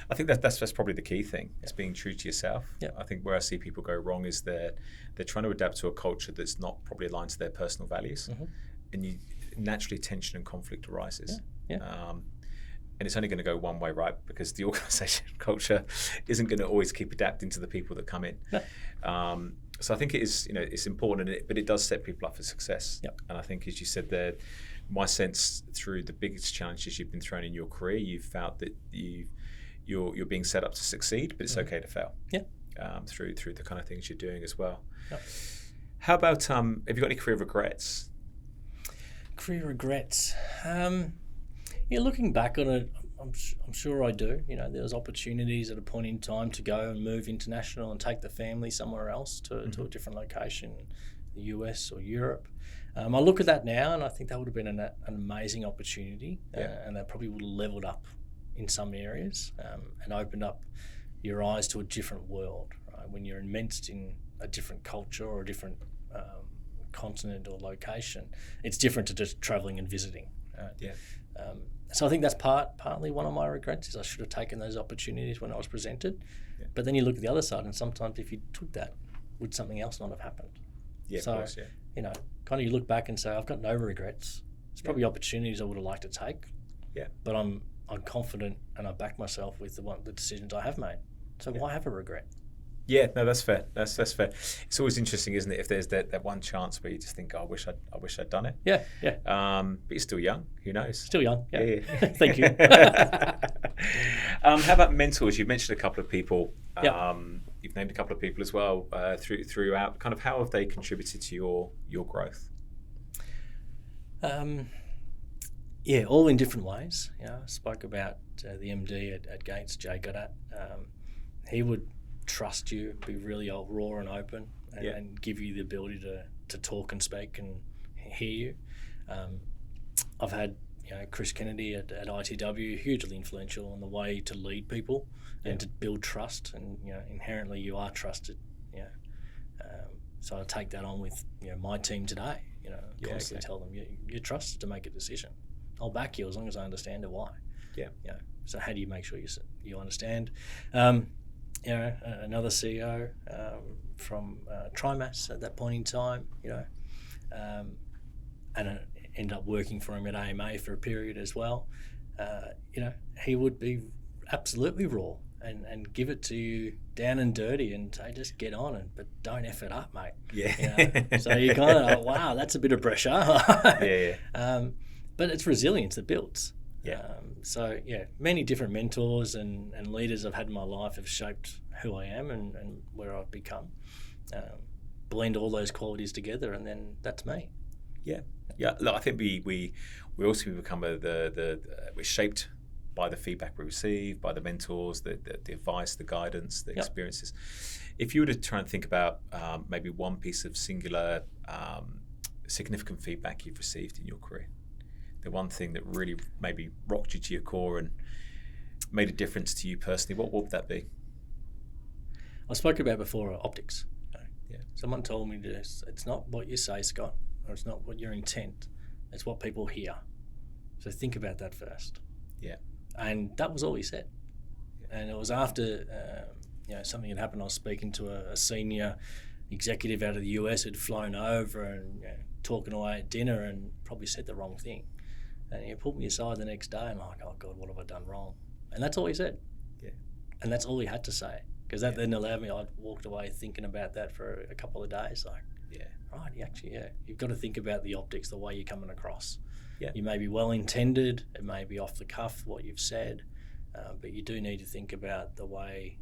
I think that's probably the key thing. It's being true to yourself. Yeah. I think where I see people go wrong is they're trying to adapt to a culture that's not probably aligned to their personal values, and naturally tension and conflict arises. And it's only going to go one way, right? Because the organisation culture isn't going to always keep adapting to the people that come in. No. So I think it is, it's important, but it does set people up for success. Yep. And I think, as you said there, my sense through the biggest challenges you've been thrown in your career, you've felt that you're being set up to succeed, but it's okay to fail. Yeah. Through the kind of things you're doing as well. Yep. How about have you got any career regrets? Career regrets. Looking back on it, I'm sure I do. There was opportunities at a point in time to go and move international and take the family somewhere else to a different location, the US or Europe. I look at that now and I think that would have been an amazing opportunity, and that probably would have leveled up in some areas and opened up your eyes to a different world. Right? When you're immersed in a different culture or a different continent or location, it's different to just travelling and visiting. Right? So I think that's partly one of my regrets is I should have taken those opportunities when I was presented. Yeah. But then you look at the other side, and sometimes if you took that, would something else not have happened? Yeah, so, of course, kind of you look back and say, I've got no regrets. It's probably opportunities I would have liked to take. Yeah. But I'm confident and I back myself with the decisions I have made. So why have a regret? Yeah, no, that's fair. That's fair. It's always interesting, isn't it? If there's that one chance where you just think, I wish I'd done it. Yeah. But you're still young. Who knows? Still young. Yeah. Thank you. How about mentors? You've mentioned a couple of people. You've named a couple of people as well throughout. Kind of how have they contributed to your growth? All in different ways. I spoke about the MD at Gates, Jay Goddard. He would trust you, be really raw and open, and give you the ability to talk and speak and hear you. I've had Chris Kennedy at ITW, hugely influential in the way to lead people and to build trust, and inherently you are trusted. So I take that on with my team today. Constantly tell them you're trusted to make a decision. I'll back you as long as I understand why. So how do you make sure you understand? Another CEO from Trimass at that point in time, and I ended up working for him at AMA for a period as well. He would be absolutely raw and give it to you down and dirty and say, just get on but don't F it up, mate. Yeah. So you kind of, wow, that's a bit of pressure. But it's resilience that builds. Many different mentors and leaders I've had in my life have shaped who I am and where I've become. Blend all those qualities together, and then that's me. Look, I think we also become we're shaped by the feedback we receive, by the mentors, the advice, the guidance, the experiences. If you were to try and think about maybe one piece of singular significant feedback you've received in your career, the one thing that really maybe rocked you to your core and made a difference to you personally, what would that be? I spoke about before optics. Someone told me this. It's not what you say, Scott, or it's not what your intent. It's what people hear. So think about that first. And that was all he said. And it was after something had happened. I was speaking to a senior executive out of the US who'd flown over and talking away at dinner and probably said the wrong thing. And he pulled me aside the next day and I'm like, oh God, what have I done wrong? And that's all he said. And that's all he had to say. Because that then allowed me, I walked away thinking about that for a couple of days. Right, you've got to think about the optics, the way you're coming across. You may be well-intended, it may be off the cuff what you've said, but you do need to think about the way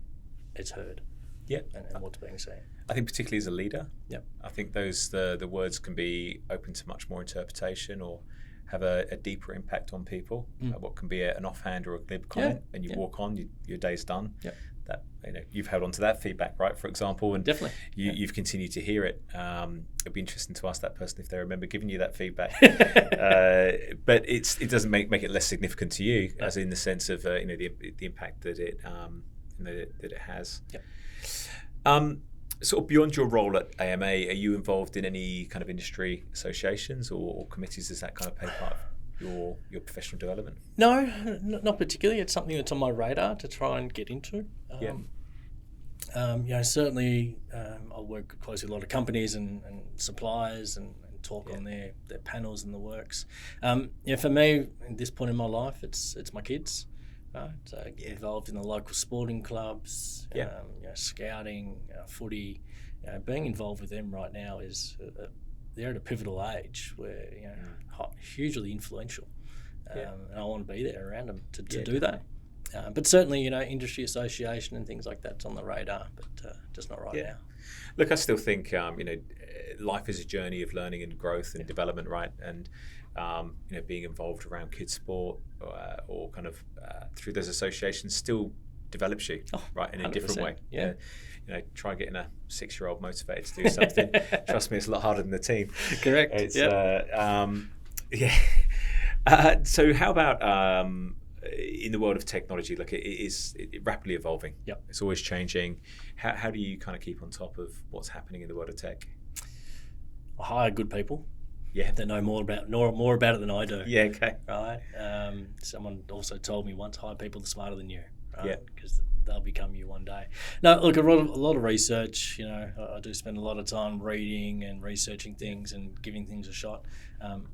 it's heard and what's being said. I think particularly as a leader, I think the words can be open to much more interpretation or have a deeper impact on people. What can be an offhand or a glib comment, and you walk on, your day's done. That you've held on to that feedback, right? For example, and definitely you've continued to hear it. It'd be interesting to ask that person if they remember giving you that feedback. But it doesn't make it less significant to you, as in the sense of the impact that it has. Sort of beyond your role at AMA, are you involved in any kind of industry associations or committees? Does that kind of play part? your professional development? No, not particularly. It's something that's on my radar to try and get into. Certainly I'll work closely with a lot of companies and suppliers and talk on their panels and the works. For me, at this point in my life, it's my kids. Right? Involved in the local sporting clubs, scouting, footy. Being involved with them right now is they're at a pivotal age where hugely influential, and I want to be there around them to do that. But certainly, industry association and things like that's on the radar, but just not right now. Look, I still think life is a journey of learning and growth and development, right? And being involved around kids sport or kind of through those associations still develops you, right? In a different way. Yeah. Try getting a 6-year-old motivated to do something. Trust me, it's a lot harder than the team. Correct. It's, so how about in the world of technology? Look, it is rapidly evolving. Yep. It's always changing. How do you kind of keep on top of what's happening in the world of tech? I hire good people. Yeah. They know more about it than I do. Yeah, okay. Right. Someone also told me once, hire people that are smarter than you. Right? Yeah. Because they'll become you one day. No, look, a lot of research. I do spend a lot of time reading and researching things and giving things a shot.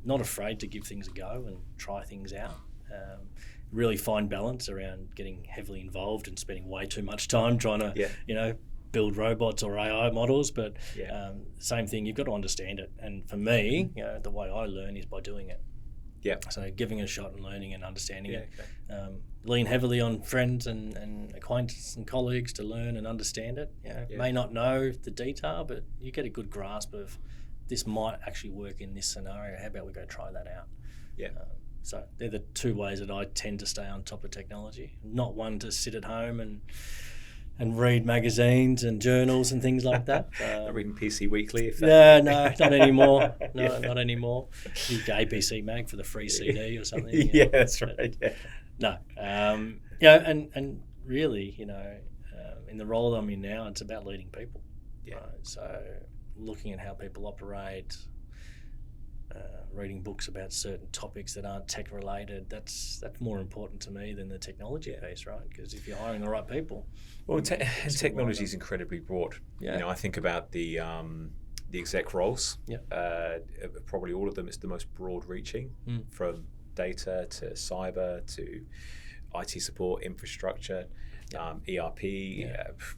Not afraid to give things a go and try things out. Really find balance around getting heavily involved and spending way too much time trying to, build robots or AI models. But same thing, you've got to understand it. And for me, the way I learn is by doing it. Yeah. So giving it a shot and learning and understanding it. Okay. Lean heavily on friends and acquaintances and colleagues to learn and understand it. May not know the detail, but you get a good grasp of this might actually work in this scenario. How about we go try that out? Yeah. So they're the two ways that I tend to stay on top of technology. Not one to sit at home and read magazines and journals and things like that. Not reading PC Weekly? No, not anymore. Not anymore. Use the APC mag for the free CD or something. Yeah, that's right. Yeah. No. And really, in the role that I'm in now, it's about leading people. Yeah. Right? So looking at how people operate, reading books about certain topics that aren't tech related, that's more important to me than the technology piece, right? Because if you're hiring the right people, technology is incredibly broad. I think about the exec roles. Probably all of them, it's the most broad reaching, from data to cyber to IT support, infrastructure, ERP,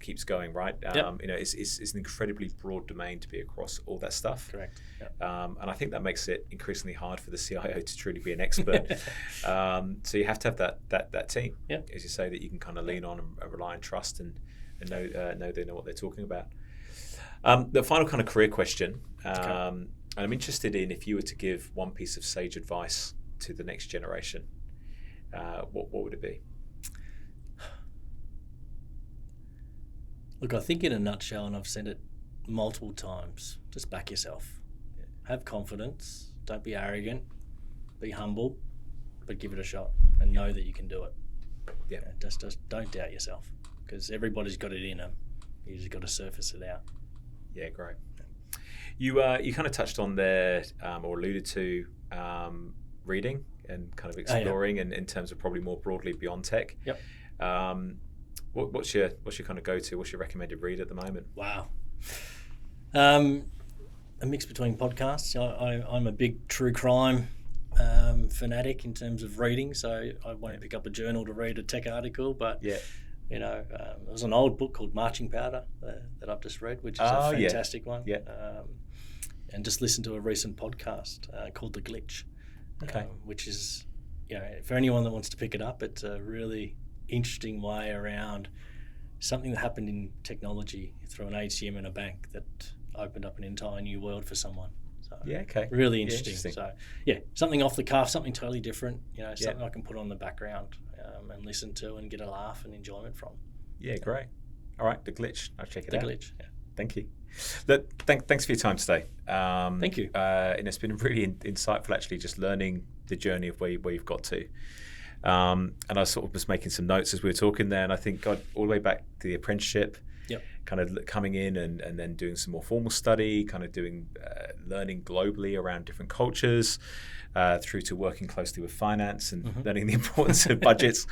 keeps going, right? It's an incredibly broad domain to be across all that stuff. Correct. And I think that makes it increasingly hard for the CIO to truly be an expert. So you have to have that team, as you say, that you can kind of lean on and rely and trust and know they know what they're talking about. The final kind of career question, and I'm interested in if you were to give one piece of sage advice to the next generation, what would it be? Look, I think in a nutshell, and I've said it multiple times, just back yourself. Have confidence. Don't be arrogant. Be humble, but give it a shot and know that you can do it. Yeah. Just don't doubt yourself, because everybody's got it in them. You just got to surface it out. Yeah, great. You kind of touched on there, or alluded to reading and kind of exploring, and in terms of probably more broadly beyond tech. Yep. What's your kind of go-to? What's your recommended read at the moment? Wow. A mix between podcasts. I'm a big true crime fanatic in terms of reading, so I won't pick up a journal to read a tech article, but there was an old book called Marching Powder that I've just read, which is a fantastic one. Yeah. And just listened to a recent podcast called The Glitch, which is, for anyone that wants to pick it up, it's a really interesting way around something that happened in technology through an ATM in a bank that opened up an entire new world for someone. So really interesting. So something off the cuff, something totally different, something I can put on the background and listen to and get a laugh and enjoyment from. Yeah, great. All right, The Glitch. I'll check it out. The Glitch, yeah. Thank you. Look, thanks for your time today. Thank you. And it's been really insightful, actually, just learning the journey of where you've got to. And I sort of was making some notes as we were talking there, and I think got all the way back to the apprenticeship, kind of coming in and then doing some more formal study, kind of doing learning globally around different cultures, through to working closely with finance and learning the importance of budgets,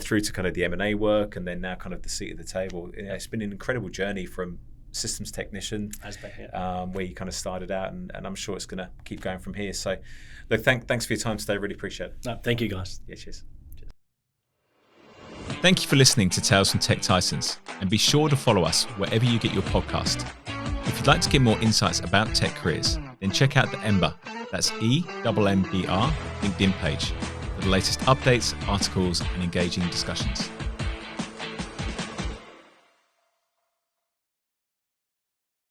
through to kind of the M&A work, and then now kind of the seat at the table. It's been an incredible journey from systems technician, where you kind of started out, and I'm sure it's going to keep going from here. So, look, thanks for your time today. Really appreciate it. No, thank you, guys. Yeah, cheers. Thank you for listening to Tales from Tech Titans, and be sure to follow us wherever you get your podcast. If you'd like to get more insights about tech careers, then check out the Emmbr, that's EMMBR LinkedIn page for the latest updates, articles, and engaging discussions.